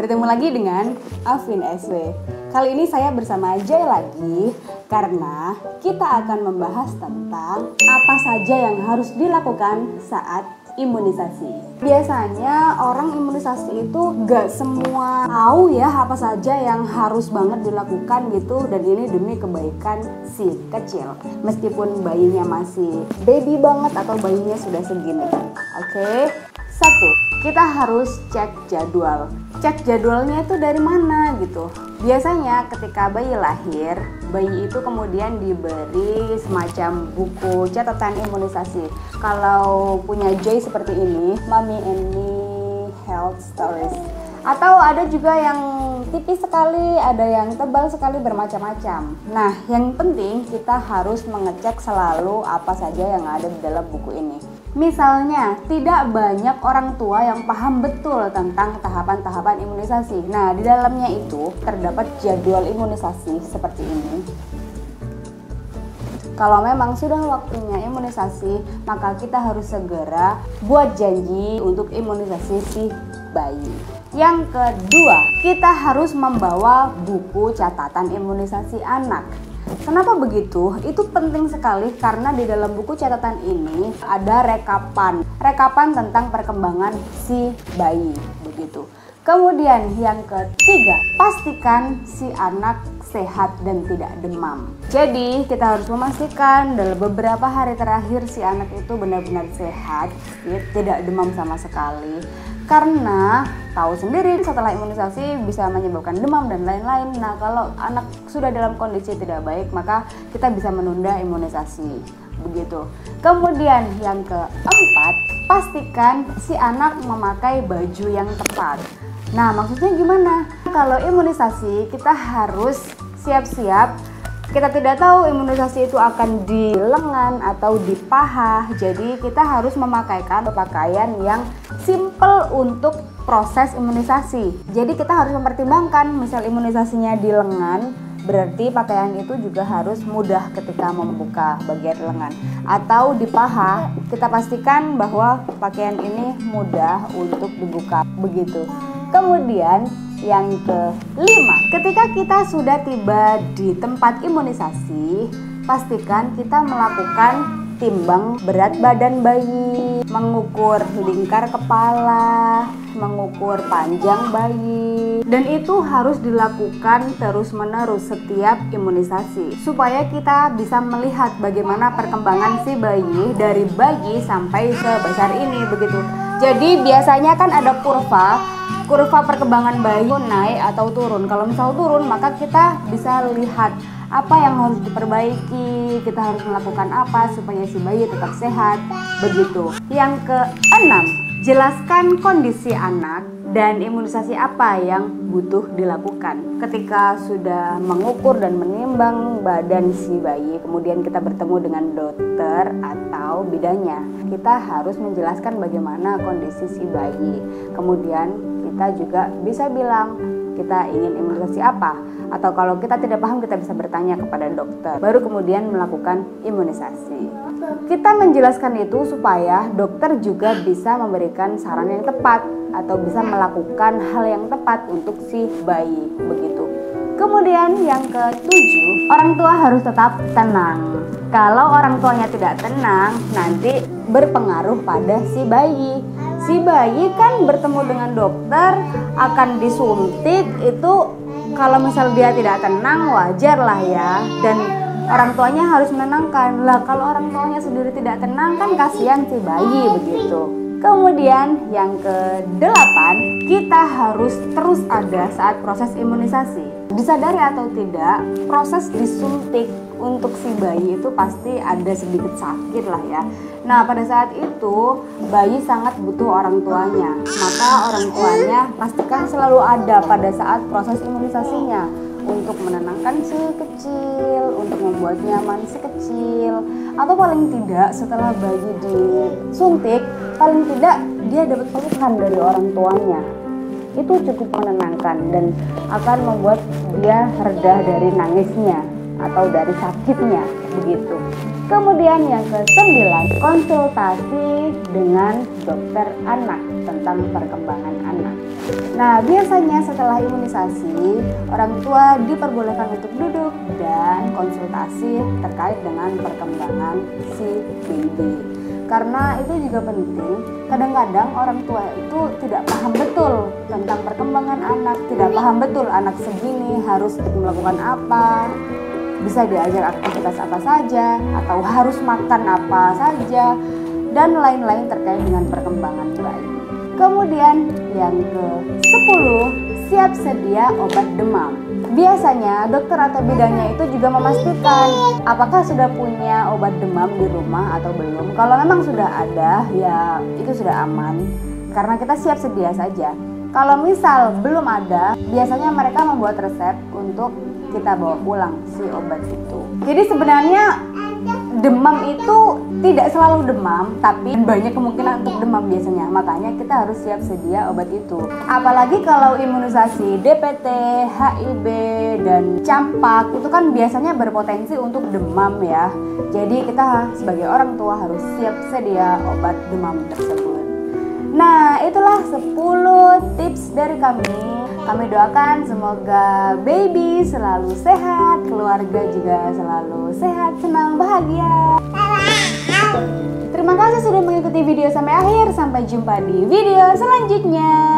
Bertemu lagi dengan Afin SW. Kali ini saya bersama Jay lagi karena kita akan membahas tentang apa saja yang harus dilakukan saat imunisasi. Biasanya orang imunisasi itu gak semua tahu ya apa saja yang harus banget dilakukan gitu, dan ini demi kebaikan si kecil. Meskipun bayinya masih baby banget atau bayinya sudah segini. Oke. 1. Kita harus cek jadwal. Cek jadwalnya itu dari mana gitu. Biasanya ketika bayi lahir, bayi itu kemudian diberi semacam buku catatan imunisasi. Kalau punya Jay seperti ini, Mommy and Me Health Stories. Atau ada juga yang tipis sekali, ada yang tebal sekali, bermacam-macam. Nah, yang penting kita harus mengecek selalu apa saja yang ada di dalam buku ini. Misalnya, tidak banyak orang tua yang paham betul tentang tahapan-tahapan imunisasi. Nah, di dalamnya itu terdapat jadwal imunisasi seperti ini. Kalau memang sudah waktunya imunisasi, maka kita harus segera buat janji untuk imunisasi si bayi. Yang kedua, kita harus membawa buku catatan imunisasi anak. Kenapa begitu? Itu penting sekali karena di dalam buku catatan ini ada rekapan tentang perkembangan si bayi, begitu. Kemudian yang ketiga, pastikan si anak sehat dan tidak demam. Jadi kita harus memastikan dalam beberapa hari terakhir si anak itu benar-benar sehat, tidak demam sama sekali. Karena tahu sendiri setelah imunisasi bisa menyebabkan demam dan lain-lain. Nah, kalau anak sudah dalam kondisi tidak baik, maka kita bisa menunda imunisasi. Begitu. Kemudian yang keempat, pastikan si anak memakai baju yang tepat. Nah, maksudnya gimana? Kalau imunisasi kita harus siap-siap. Kita tidak tahu imunisasi itu akan di lengan atau di paha. Jadi kita harus memakaikan pakaian yang simple untuk proses imunisasi. Jadi kita harus mempertimbangkan, misal imunisasinya di lengan, berarti pakaian itu juga harus mudah ketika membuka bagian lengan. Atau di paha, kita pastikan bahwa pakaian ini mudah untuk dibuka, begitu. Kemudian yang kelima, ketika kita sudah tiba di tempat imunisasi, pastikan kita melakukan timbang berat badan bayi, mengukur lingkar kepala, mengukur panjang bayi, dan itu harus dilakukan terus-menerus setiap imunisasi supaya kita bisa melihat bagaimana perkembangan si bayi dari bayi sampai sebesar ini, begitu. Jadi biasanya kan ada kurva perkembangan bayi naik atau turun. Kalau misal turun, maka kita bisa lihat apa yang harus diperbaiki, kita harus melakukan apa supaya si bayi tetap sehat, begitu. Yang keenam, jelaskan kondisi anak dan imunisasi apa yang butuh dilakukan. Ketika sudah mengukur dan menimbang badan si bayi, kemudian kita bertemu dengan dokter atau bidannya, kita harus menjelaskan bagaimana kondisi si bayi. Kemudian kita juga bisa bilang kita ingin imunisasi apa, atau kalau kita tidak paham kita bisa bertanya kepada dokter, baru kemudian melakukan imunisasi. Kita menjelaskan itu supaya dokter juga bisa memberikan saran yang tepat atau bisa melakukan hal yang tepat untuk si bayi, begitu. Kemudian yang ketujuh, orang tua harus tetap tenang. Kalau orang tuanya tidak tenang, nanti berpengaruh pada si bayi. Si bayi kan bertemu dengan dokter, akan disuntik, itu kalau misal dia tidak tenang wajar lah ya. Dan orang tuanya harus menenangkan. Lah kalau orang tuanya sendiri tidak tenang kan kasihan si bayi, begitu. Kemudian yang kedelapan, kita harus terus ada saat proses imunisasi. Disadari atau tidak, proses disuntik untuk si bayi itu pasti ada sedikit sakit lah ya. Nah, pada saat itu bayi sangat butuh orang tuanya. Maka orang tuanya pastikan selalu ada pada saat proses imunisasinya untuk menenangkan si kecil, untuk membuat nyaman si kecil, atau paling tidak setelah bayi disuntik, paling tidak dia dapat pelukan dari orang tuanya. Itu cukup menenangkan dan akan membuat dia reda dari nangisnya atau dari sakitnya begitu. Kemudian yang ke-9, konsultasi dengan dokter anak tentang perkembangan anak. Nah, biasanya setelah imunisasi, orang tua diperbolehkan untuk duduk dan konsultasi terkait dengan perkembangan si baby. Karena itu juga penting, kadang-kadang orang tua itu tidak paham betul tentang perkembangan anak, tidak paham betul anak segini harus melakukan apa, bisa diajar aktivitas apa saja, atau harus makan apa saja, dan lain-lain terkait dengan perkembangan bayi. Kemudian yang ke-10, siap sedia obat demam. Biasanya dokter atau bidannya itu juga memastikan apakah sudah punya obat demam di rumah atau belum. Kalau memang sudah ada, ya itu sudah aman karena kita siap sedia saja. Kalau misal belum ada, biasanya mereka membuat resep untuk kita bawa pulang si obat itu. Jadi sebenarnya demam itu tidak selalu demam, tapi banyak kemungkinan untuk demam biasanya. Makanya kita harus siap sedia obat itu. Apalagi kalau imunisasi DPT, HIB, dan campak itu kan biasanya berpotensi untuk demam ya. Jadi kita sebagai orang tua harus siap sedia obat demam tersebut. Nah, itulah 10 tips dari kami. Kami doakan semoga baby selalu sehat, keluarga juga selalu sehat, senang, bahagia. Terima kasih sudah mengikuti video sampai akhir. Sampai jumpa di video selanjutnya.